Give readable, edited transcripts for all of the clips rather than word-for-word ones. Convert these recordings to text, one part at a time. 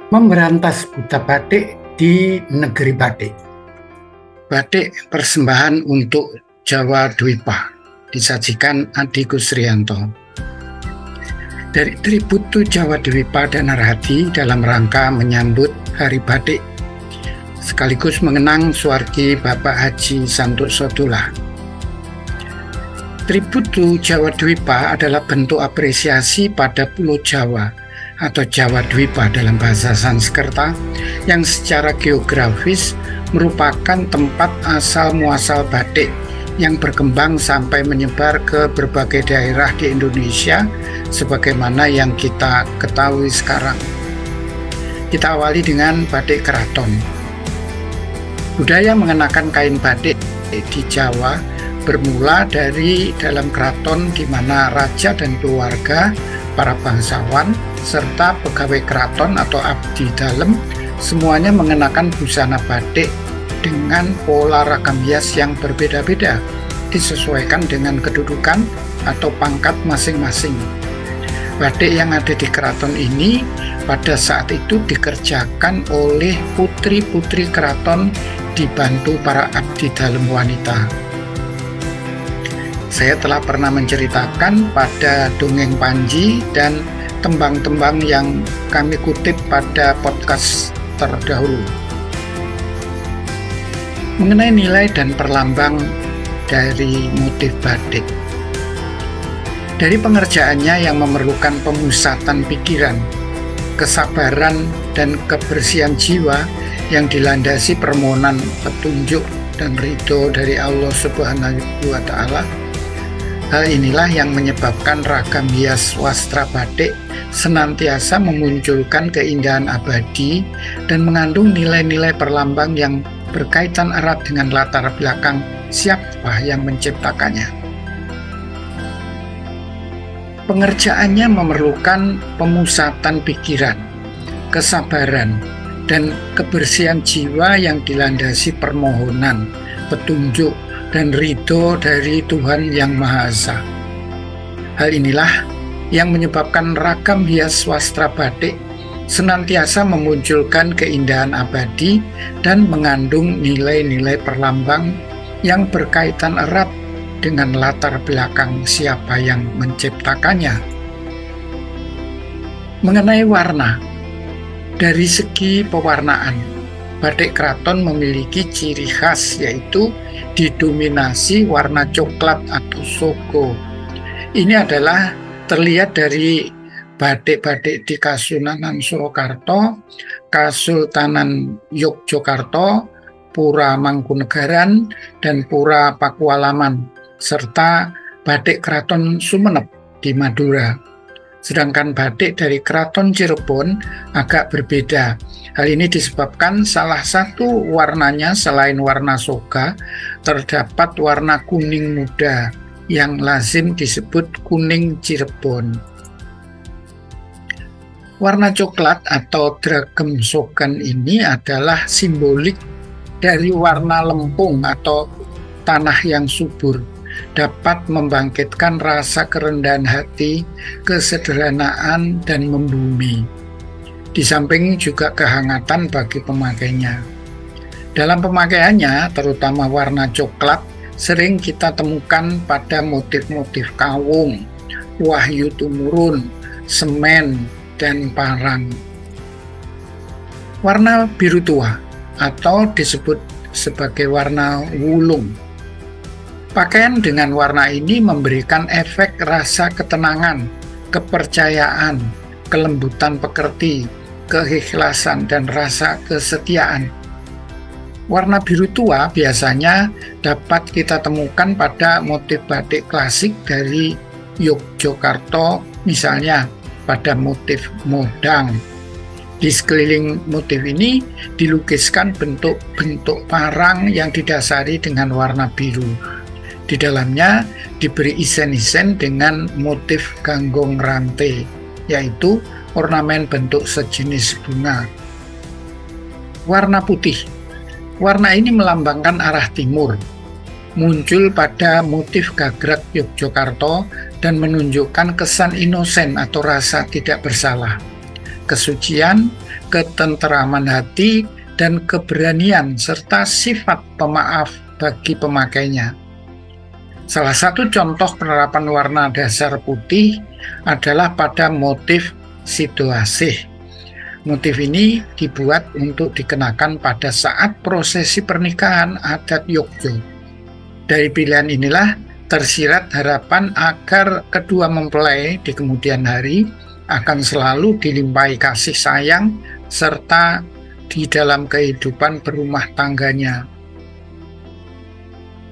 Memberantas buta batik di negeri batik. Batik persembahan untuk Jawa Dwipa disajikan Adi Kusrianto. Dari Tributu Jawa Dwipa dan Narhadi dalam rangka menyambut Hari Batik sekaligus mengenang Suwargi Bapak Haji Santuk Sodullah. Tributu Jawa Dwipa adalah bentuk apresiasi pada Pulau Jawa atau Jawa Dwipa dalam bahasa Sanskerta yang secara geografis merupakan tempat asal muasal batik yang berkembang sampai menyebar ke berbagai daerah di Indonesia sebagaimana yang kita ketahui sekarang. Kita awali dengan batik keraton. Budaya mengenakan kain batik di Jawa bermula dari dalam keraton di mana raja dan keluarga, para bangsawan, serta pegawai keraton atau abdi dalem semuanya mengenakan busana batik dengan pola ragam hias yang berbeda-beda, disesuaikan dengan kedudukan atau pangkat masing-masing. Batik yang ada di keraton ini pada saat itu dikerjakan oleh putri-putri keraton dibantu para abdi dalem wanita. Saya telah pernah menceritakan pada Dongeng Panji dan tembang-tembang yang kami kutip pada podcast terdahulu mengenai nilai dan perlambang dari motif batik. Dari pengerjaannya yang memerlukan pemusatan pikiran, kesabaran, dan kebersihan jiwa yang dilandasi permohonan petunjuk dan ridho dari Allah Subhanahu wa Ta'ala. Hal inilah yang menyebabkan ragam hias wastra batik senantiasa memunculkan keindahan abadi dan mengandung nilai-nilai perlambang yang berkaitan erat dengan latar belakang siapa yang menciptakannya. Pengerjaannya memerlukan pemusatan pikiran, kesabaran, dan kebersihan jiwa yang dilandasi permohonan, petunjuk, dan ridho dari Tuhan Yang Maha Esa. Hal inilah yang menyebabkan ragam hias wastra batik senantiasa memunculkan keindahan abadi dan mengandung nilai-nilai perlambang yang berkaitan erat dengan latar belakang siapa yang menciptakannya. Mengenai warna, dari segi pewarnaan, batik keraton memiliki ciri khas yaitu didominasi warna coklat atau soko. Ini adalah terlihat dari batik-batik di Kasunanan Surakarta, Kasultanan Yogyakarta, Pura Mangkunegaran, dan Pura Pakualaman, serta batik Keraton Sumenep di Madura. Sedangkan batik dari Keraton Cirebon agak berbeda. Hal ini disebabkan salah satu warnanya selain warna soga, terdapat warna kuning muda yang lazim disebut kuning Cirebon. Warna coklat atau dragem sogan ini adalah simbolik dari warna lempung atau tanah yang subur, dapat membangkitkan rasa kerendahan hati, kesederhanaan, dan membumi. Di samping juga kehangatan bagi pemakainya. Dalam pemakaiannya, terutama warna coklat, sering kita temukan pada motif-motif kawung, wahyu tumurun, semen, dan parang. Warna biru tua atau disebut sebagai warna wulung. Pakaian dengan warna ini memberikan efek rasa ketenangan, kepercayaan, kelembutan pekerti, keikhlasan, dan rasa kesetiaan. Warna biru tua biasanya dapat kita temukan pada motif batik klasik dari Yogyakarta, misalnya pada motif modang. Di sekeliling motif ini dilukiskan bentuk-bentuk parang yang didasari dengan warna biru. Di dalamnya diberi isen-isen dengan motif ganggong rantai, yaitu ornamen bentuk sejenis bunga. Warna putih. Warna ini melambangkan arah timur, muncul pada motif gagrag Yogyakarta dan menunjukkan kesan inosen atau rasa tidak bersalah, kesucian, ketenteraman hati, dan keberanian serta sifat pemaaf bagi pemakainya. Salah satu contoh penerapan warna dasar putih adalah pada motif situasih. Motif ini dibuat untuk dikenakan pada saat prosesi pernikahan adat Yogyo. Dari pilihan inilah tersirat harapan agar kedua mempelai di kemudian hari akan selalu dilimpahi kasih sayang serta di dalam kehidupan berumah tangganya.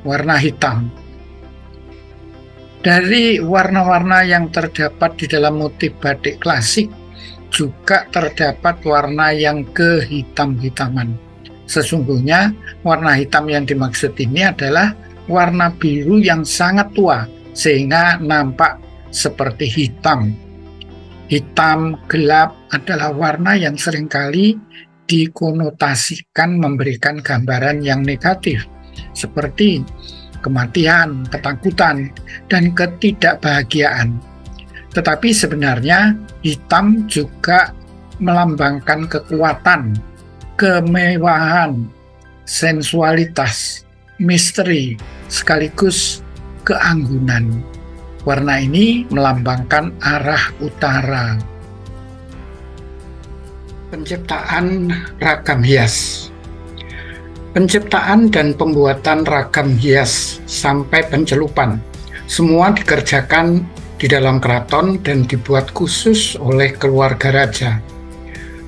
Warna hitam. Dari warna-warna yang terdapat di dalam motif batik klasik juga terdapat warna yang kehitam-hitaman. Sesungguhnya warna hitam yang dimaksud ini adalah warna biru yang sangat tua sehingga nampak seperti hitam. Hitam gelap adalah warna yang seringkali dikonotasikan memberikan gambaran yang negatif seperti kematian, ketakutan, dan ketidakbahagiaan. Tetapi sebenarnya hitam juga melambangkan kekuatan, kemewahan, sensualitas, misteri, sekaligus keanggunan. Warna ini melambangkan arah utara. Penciptaan ragam hias. Penciptaan dan pembuatan ragam hias sampai pencelupan semua dikerjakan di dalam keraton dan dibuat khusus oleh keluarga raja.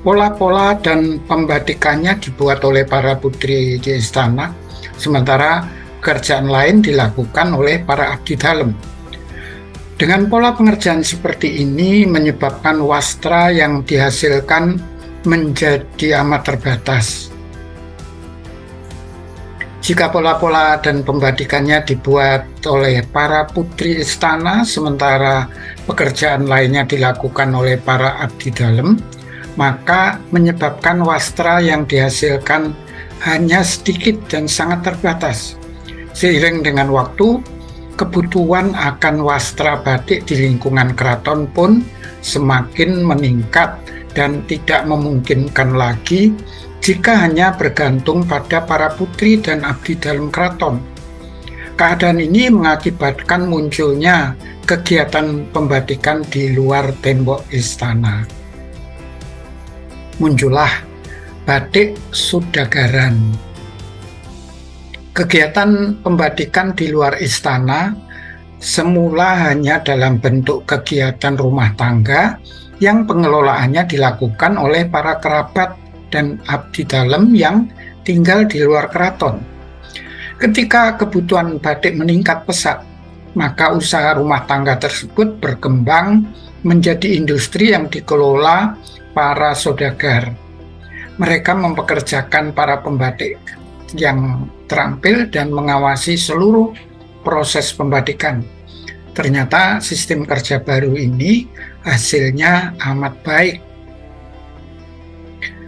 Pola-pola dan pembatikannya dibuat oleh para putri di istana, sementara pekerjaan lain dilakukan oleh para abdi dalem. Dengan pola pengerjaan seperti ini menyebabkan wastra yang dihasilkan menjadi amat terbatas. Jika pola-pola dan pembatikannya dibuat oleh para putri istana, sementara pekerjaan lainnya dilakukan oleh para abdi dalem, maka menyebabkan wastra yang dihasilkan hanya sedikit dan sangat terbatas. Seiring dengan waktu, kebutuhan akan wastra batik di lingkungan keraton pun semakin meningkat dan tidak memungkinkan lagi jika hanya bergantung pada para putri dan abdi dalem keraton. Keadaan ini mengakibatkan munculnya kegiatan pembatikan di luar tembok istana. Muncullah batik sudagaran. Kegiatan pembatikan di luar istana semula hanya dalam bentuk kegiatan rumah tangga yang pengelolaannya dilakukan oleh para kerabat dan abdi dalem yang tinggal di luar keraton. Ketika kebutuhan batik meningkat pesat, maka usaha rumah tangga tersebut berkembang menjadi industri yang dikelola para saudagar. Mereka mempekerjakan para pembatik yang terampil dan mengawasi seluruh proses pembatikan. Ternyata sistem kerja baru ini hasilnya amat baik.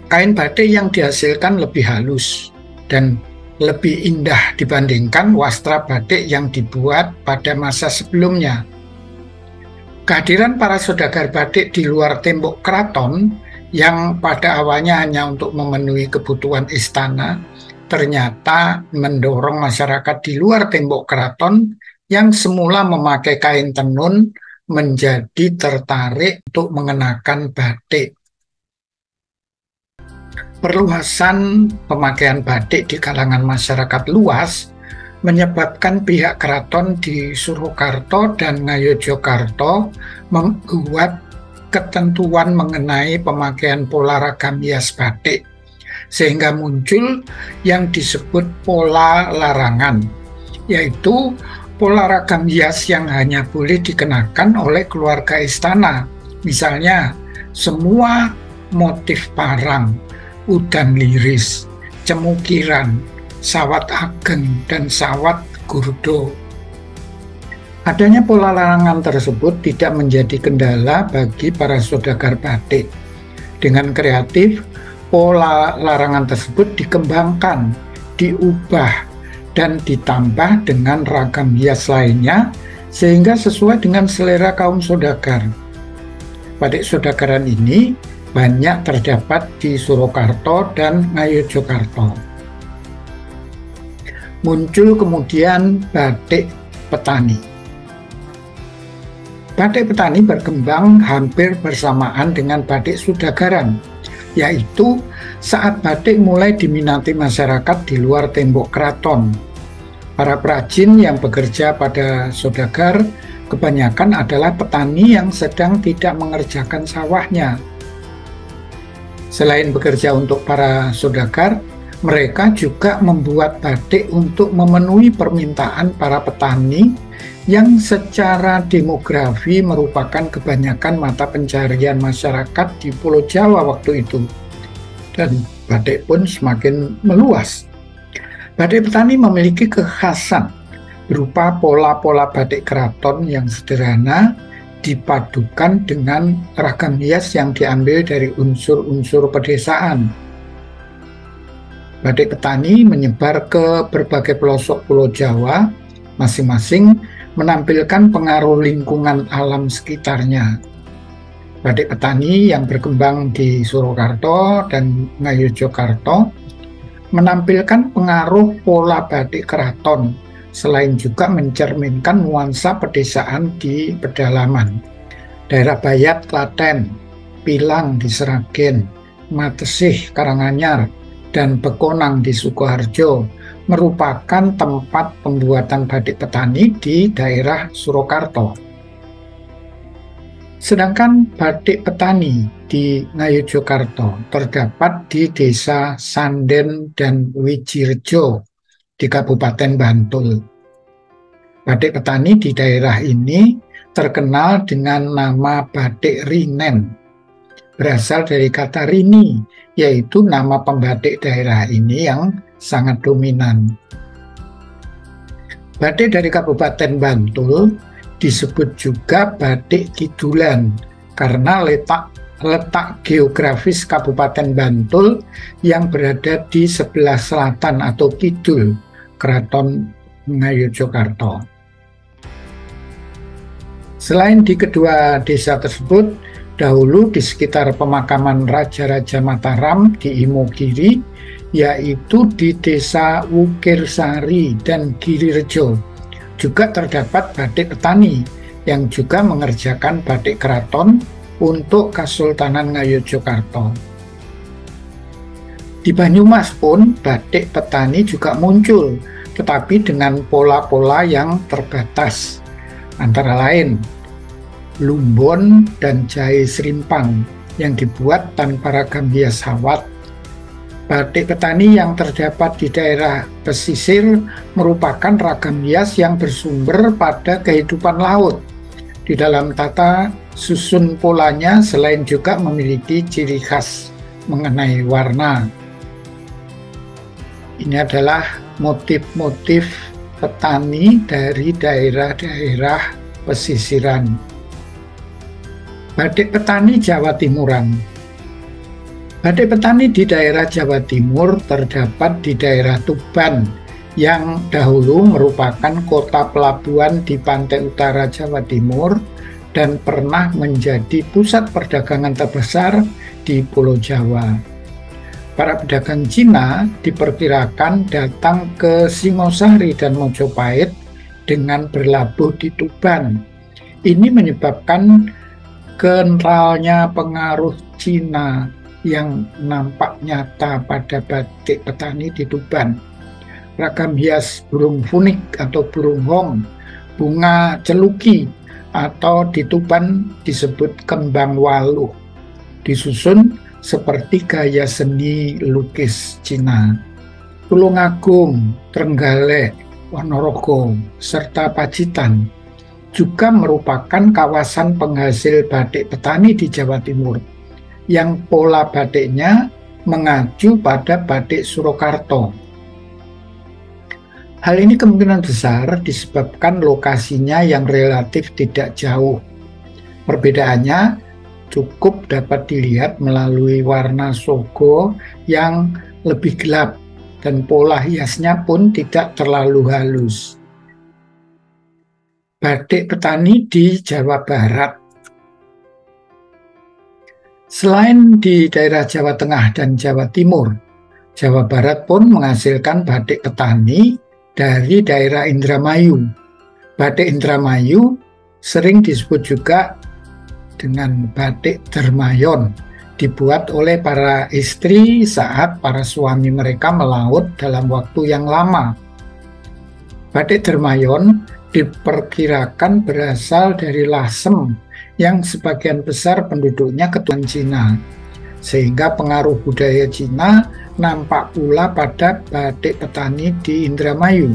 Kain batik yang dihasilkan lebih halus dan lebih indah dibandingkan wastra batik yang dibuat pada masa sebelumnya. Kehadiran para saudagar batik di luar tembok keraton yang pada awalnya hanya untuk memenuhi kebutuhan istana, ternyata mendorong masyarakat di luar tembok keraton yang semula memakai kain tenun menjadi tertarik untuk mengenakan batik. Perluasan pemakaian batik di kalangan masyarakat luas menyebabkan pihak keraton di Surakarta dan Ngayogyakarta membuat ketentuan mengenai pemakaian pola ragam hias batik, sehingga muncul yang disebut pola larangan, yaitu pola ragam hias yang hanya boleh dikenakan oleh keluarga istana. Misalnya, semua motif parang, udan liris, cemukiran, sawat ageng, dan sawat gurdo. Adanya pola larangan tersebut tidak menjadi kendala bagi para saudagar batik. Dengan kreatif, pola larangan tersebut dikembangkan, diubah, dan ditambah dengan ragam hias lainnya sehingga sesuai dengan selera kaum saudagar. Batik saudagaran ini banyak terdapat di Surakarta dan Ngayogyakarta. Muncul kemudian batik petani. Batik petani berkembang hampir bersamaan dengan batik sudagaran, yaitu saat batik mulai diminati masyarakat di luar tembok keraton. Para perajin yang bekerja pada saudagar kebanyakan adalah petani yang sedang tidak mengerjakan sawahnya. Selain bekerja untuk para saudagar, mereka juga membuat batik untuk memenuhi permintaan para petani yang secara demografi merupakan kebanyakan mata pencarian masyarakat di Pulau Jawa waktu itu. Dan batik pun semakin meluas. Batik petani memiliki kekhasan berupa pola-pola batik keraton yang sederhana dipadukan dengan ragam hias yang diambil dari unsur-unsur pedesaan. Batik petani menyebar ke berbagai pelosok Pulau Jawa, masing-masing menampilkan pengaruh lingkungan alam sekitarnya. Batik petani yang berkembang di Surakarta dan Ngayogyakarta menampilkan pengaruh pola batik keraton, selain juga mencerminkan nuansa pedesaan di pedalaman. Daerah Bayat, Klaten, Pilang di Seragen, Matesih, Karanganyar, dan Bekonang di Sukoharjo merupakan tempat pembuatan batik petani di daerah Surakarta. Sedangkan batik petani di Ngayogyakarta terdapat di Desa Sanden dan Wijirejo di Kabupaten Bantul. Batik petani di daerah ini terkenal dengan nama batik Rinen, berasal dari kata rini, yaitu nama pembatik daerah ini yang sangat dominan. Batik dari Kabupaten Bantul disebut juga batik Kidulan karena letak geografis Kabupaten Bantul yang berada di sebelah selatan atau kidul Keraton Ngayogyakarta. Selain di kedua desa tersebut, dahulu di sekitar pemakaman Raja-Raja Mataram di Imogiri, yaitu di Desa Wukirsari dan Girirejo, juga terdapat batik petani yang juga mengerjakan batik keraton untuk Kesultanan Ngayogyakarta. Di Banyumas pun batik petani juga muncul, tetapi dengan pola-pola yang terbatas, antara lain lumbon dan jahe serimpang yang dibuat tanpa ragam hias hawat. Batik petani yang terdapat di daerah pesisir merupakan ragam hias yang bersumber pada kehidupan laut. Di dalam tata susun polanya selain juga memiliki ciri khas mengenai warna. Ini adalah motif-motif petani dari daerah-daerah pesisiran. Batik petani Jawa Timuran. Batik petani di daerah Jawa Timur terdapat di daerah Tuban yang dahulu merupakan kota pelabuhan di pantai utara Jawa Timur dan pernah menjadi pusat perdagangan terbesar di Pulau Jawa. Para pedagang Cina diperkirakan datang ke Singosari dan Mojopahit dengan berlabuh di Tuban. Ini menyebabkan kentalnya pengaruh Cina yang nampak nyata pada batik petani di Tuban. Ragam hias burung funik atau burung hong, bunga celuki atau di Tuban disebut kembang waluh, disusun seperti gaya seni lukis Cina. Tulungagung, Trenggalek, Ponorogo, serta Pacitan juga merupakan kawasan penghasil batik petani di Jawa Timur yang pola batiknya mengacu pada batik Surakarta. Hal ini kemungkinan besar disebabkan lokasinya yang relatif tidak jauh. Perbedaannya cukup dapat dilihat melalui warna sogo yang lebih gelap dan pola hiasnya pun tidak terlalu halus. Batik petani di Jawa Barat. Selain di daerah Jawa Tengah dan Jawa Timur, Jawa Barat pun menghasilkan batik petani dari daerah Indramayu. Batik Indramayu sering disebut juga dengan batik Dermayon, dibuat oleh para istri saat para suami mereka melaut dalam waktu yang lama. Batik Dermayon diperkirakan berasal dari Lasem yang sebagian besar penduduknya keturunan Cina, sehingga pengaruh budaya Cina nampak pula pada batik petani di Indramayu.